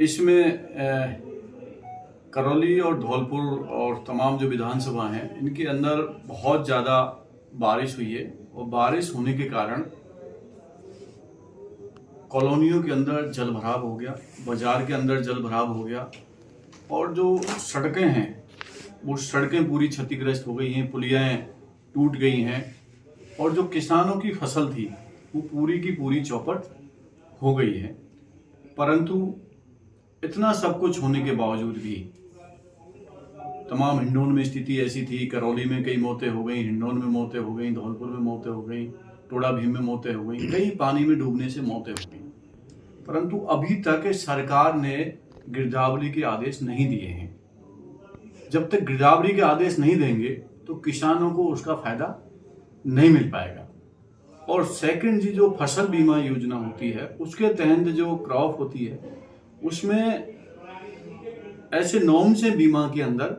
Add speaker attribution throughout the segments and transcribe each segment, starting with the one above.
Speaker 1: इसमें करौली और धौलपुर और तमाम जो विधानसभा हैं इनके अंदर बहुत ज़्यादा बारिश हुई है और बारिश होने के कारण कॉलोनियों के अंदर जल भराव हो गया, बाजार के अंदर जल भराव हो गया और जो सड़कें हैं वो सड़कें पूरी क्षतिग्रस्त हो गई हैं, पुलियाएँ टूट गई हैं और जो किसानों की फसल थी वो पूरी की पूरी चौपट हो गई है। परंतु इतना सब कुछ होने के बावजूद भी तमाम हिंडौन में स्थिति ऐसी थी, करौली में कई मौतें हो गई, हिंडौन में मौतें हो गई, धौलपुर में मौतें हो गई, टोड़ा भीम में मौतें हो गई, कई पानी में डूबने से मौतें हो गई। परंतु अभी तक सरकार ने गिरदावरी के आदेश नहीं दिए हैं। जब तक गिरदावरी के आदेश नहीं देंगे तो किसानों को उसका फायदा नहीं मिल पाएगा। और सेकंड जी जो फसल बीमा योजना होती है उसके तहत जो क्रॉप होती है उसमें ऐसे नॉर्म्स हैं बीमा के अंदर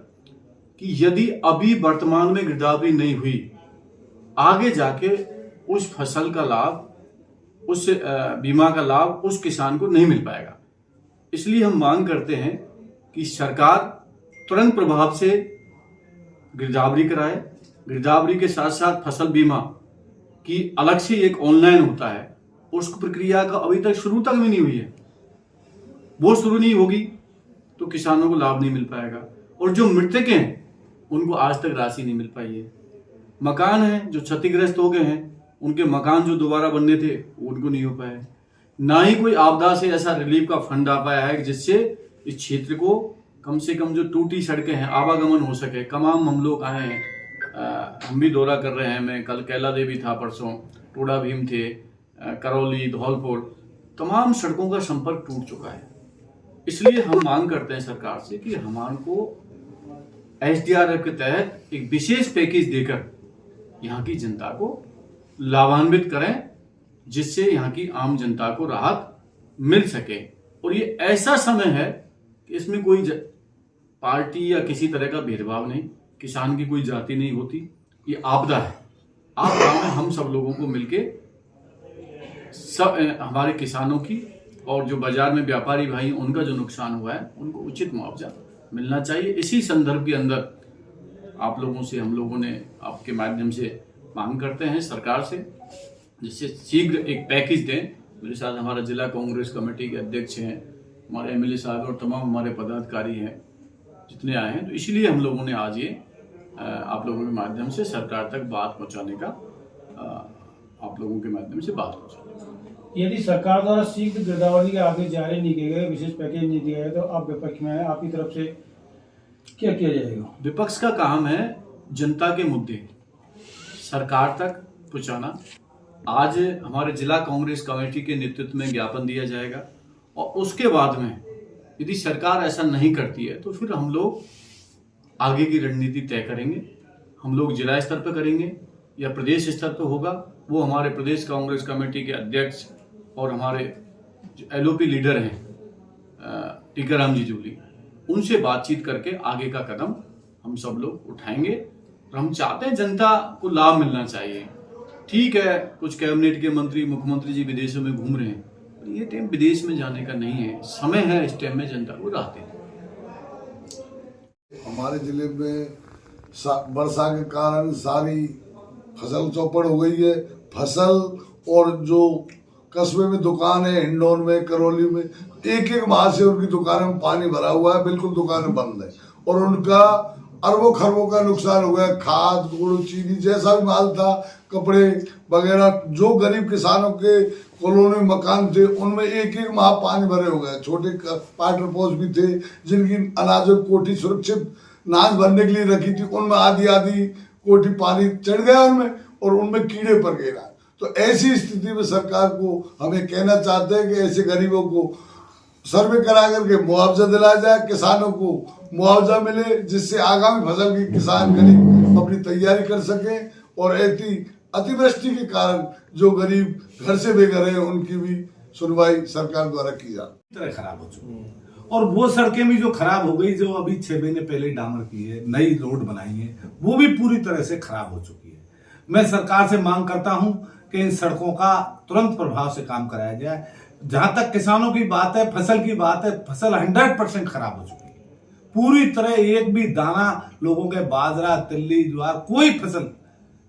Speaker 1: कि यदि अभी वर्तमान में गिरदावरी नहीं हुई, आगे जाके उस फसल का लाभ, उस बीमा का लाभ उस किसान को नहीं मिल पाएगा। इसलिए हम मांग करते हैं कि सरकार तुरंत प्रभाव से गिरदावरी कराए। गिरदावरी के साथ साथ फसल बीमा की अलग से एक ऑनलाइन होता है, उस प्रक्रिया का अभी तक शुरू तक भी नहीं हुई है। वो शुरू नहीं होगी तो किसानों को लाभ नहीं मिल पाएगा। और जो मृतक हैं उनको आज तक राशि नहीं मिल पाई है। मकान हैं जो क्षतिग्रस्त हो गए हैं, उनके मकान जो दोबारा बनने थे उनको नहीं हो पाया। ना ही कोई आपदा से ऐसा रिलीफ का फंड आ पाया है जिससे इस क्षेत्र को कम से कम जो टूटी सड़कें हैं आवागमन हो सके। तमाम हम लोग आए हैं, हम भी दौरा कर रहे हैं। मैं कल कैला देवी था, परसों टोड़ा भीम थे, करौली, धौलपुर, तमाम सड़कों का संपर्क टूट चुका है। इसलिए हम मांग करते हैं सरकार से कि हमारे को SDRF के तहत एक विशेष पैकेज देकर यहाँ की जनता को लाभान्वित करें, जिससे यहाँ की आम जनता को राहत मिल सके। और ये ऐसा समय है कि इसमें कोई पार्टी या किसी तरह का भेदभाव नहीं, किसान की कोई जाति नहीं होती, ये आपदा है। आपदा में हम सब लोगों को मिलके सब हमारे किसानों की और जो बाजार में व्यापारी भाई उनका जो नुकसान हुआ है उनको उचित मुआवजा मिलना चाहिए। इसी संदर्भ के अंदर आप लोगों से हम लोगों ने आपके माध्यम से मांग करते हैं सरकार से, जिससे शीघ्र एक पैकेज दें। मेरे साथ हमारा जिला कांग्रेस कमेटी के अध्यक्ष हैं, हमारे MLA साहब और तमाम हमारे पदाधिकारी हैं जितने आए हैं। तो इसलिए हम लोगों ने आज ये आप लोगों के माध्यम से सरकार तक बात पहुंचाने का आप लोगों के माध्यम से बात पहुंचाने का।
Speaker 2: यदि सरकार द्वारा शीघ्र गिरदावरी के आदेश जारी नहीं किए गए, विशेष पैकेज नहीं दिया गया, तो आप विपक्ष में हैं, आपकी तरफ से क्या किया जाएगा?
Speaker 1: विपक्ष का काम है जनता के मुद्दे सरकार तक पहुंचाना। आज हमारे जिला कांग्रेस कमेटी के नेतृत्व में ज्ञापन दिया जाएगा और उसके बाद में यदि सरकार ऐसा नहीं करती है तो फिर हम लोग आगे की रणनीति तय करेंगे। हम लोग जिला स्तर पर करेंगे या प्रदेश स्तर पर होगा, वो हमारे प्रदेश कांग्रेस कमेटी के अध्यक्ष और हमारे जो LOP लीडर हैं टीकाराम जी जूली, उनसे बातचीत करके आगे का कदम हम सब लोग उठाएंगे। और हम चाहते हैं जनता को लाभ मिलना चाहिए। ठीक है, कुछ कैबिनेट के मंत्री, मुख्यमंत्री जी विदेशों में घूम रहे हैं, पर ये टाइम विदेश में जाने का नहीं है। समय है इस टाइम में जनता को राहत देने।
Speaker 3: हमारे जिले में वर्षा के कारण सारी फसल चौपड़ हो गई है। फसल और जो कस्बे में दुकान है, हिंडौन में, करौली में, एक माह से उनकी दुकानों में पानी भरा हुआ है, बिल्कुल दुकानें बंद है और उनका अरबों खरबों का नुकसान हो गया। खाद, गुड़, चीनी जैसा भी माल था, कपड़े वगैरह, जो गरीब किसानों के कॉलोनी में मकान थे उनमें एक माह पानी भरे हो गए। छोटे पाटर पोस्ट भी थे जिनकी अनाजों की कोठी सुरक्षित नाज भरने के लिए रखी थी, उनमें आधी कोठी पानी चढ़ गया उनमें और उनमें कीड़े पड़ गए। तो ऐसी स्थिति में सरकार को हमें कहना चाहते हैं कि ऐसे गरीबों को सर्वे करा करके मुआवजा दिलाया जाए, किसानों को मुआवजा मिले, जिससे आगामी फसल की किसान गरीब अपनी तैयारी कर सके और अतिवृष्टि के कारण जो गरीब घर से बेघर है उनकी भी सुनवाई सरकार द्वारा की जाए।
Speaker 4: खराब हो चुकी है और वो सड़कें भी जो खराब हो गई, जो अभी 6 महीने पहले डामर की है, नई रोड बनाई है, वो भी पूरी तरह से खराब हो चुकी है। मैं सरकार से मांग करता हूं कि इन सड़कों का तुरंत प्रभाव से काम कराया जाए। जहां तक किसानों की बात है, फसल की बात है, फसल 100% खराब हो चुकी है पूरी तरह। एक भी दाना लोगों के बाजरा, तिल्ली, ज्वार, कोई फसल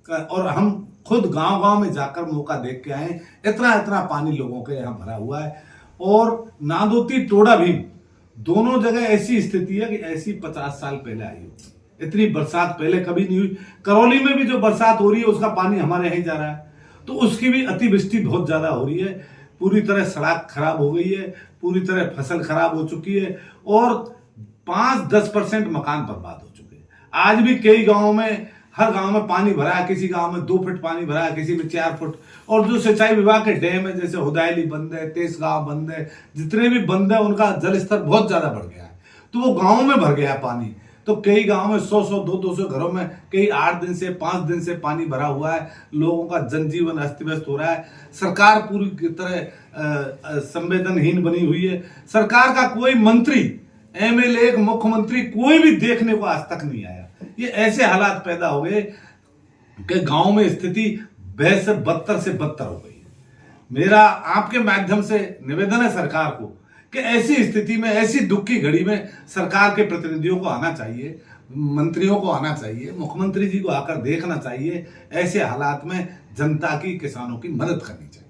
Speaker 4: और हम खुद गांव-गांव में जाकर मौका देख के आए, इतना इतना पानी लोगों के यहाँ भरा हुआ है। और नांदोती, टोडा भीम दोनों जगह ऐसी स्थिति है कि ऐसी 50 साल पहले आई हो। इतनी बरसात पहले कभी नहीं हुई। करौली में भी जो बरसात हो रही है उसका पानी हमारे यहाँ जा रहा है, तो उसकी भी अतिवृष्टि बहुत ज्यादा हो रही है। पूरी तरह सड़क खराब हो गई है, पूरी तरह फसल खराब हो चुकी है और 5-10% मकान बर्बाद हो चुके हैं। आज भी कई गांवों में, हर गांव में पानी भरा है, किसी गांव में 2 फुट पानी भरा है, किसी में 4 फुट। और जो सिंचाई विभाग के डैम है, जैसे हुदायली बंद है, तेसगांव बंद है, जितने भी बंद है उनका जल स्तर बहुत ज्यादा बढ़ गया है, तो वो गाँव में भर गया है पानी। तो कई गांव में 100-100, 200-200 घरों में कई 8 दिन से 5 दिन से पानी भरा हुआ है। लोगों का जनजीवन अस्त व्यस्त हो रहा है। सरकार पूरी तरह संवेदनहीन बनी हुई है। सरकार का कोई मंत्री, एमएलए, मुख्यमंत्री कोई भी देखने को आज तक नहीं आया। ये ऐसे हालात पैदा हो गए कि गांव में स्थिति बेहद से बदतर हो गई है। मेरा आपके माध्यम से निवेदन है सरकार को कि ऐसी स्थिति में, ऐसी दुख की घड़ी में सरकार के प्रतिनिधियों को आना चाहिए, मंत्रियों को आना चाहिए, मुख्यमंत्री जी को आकर देखना चाहिए। ऐसे हालात में जनता की, किसानों की मदद करनी चाहिए।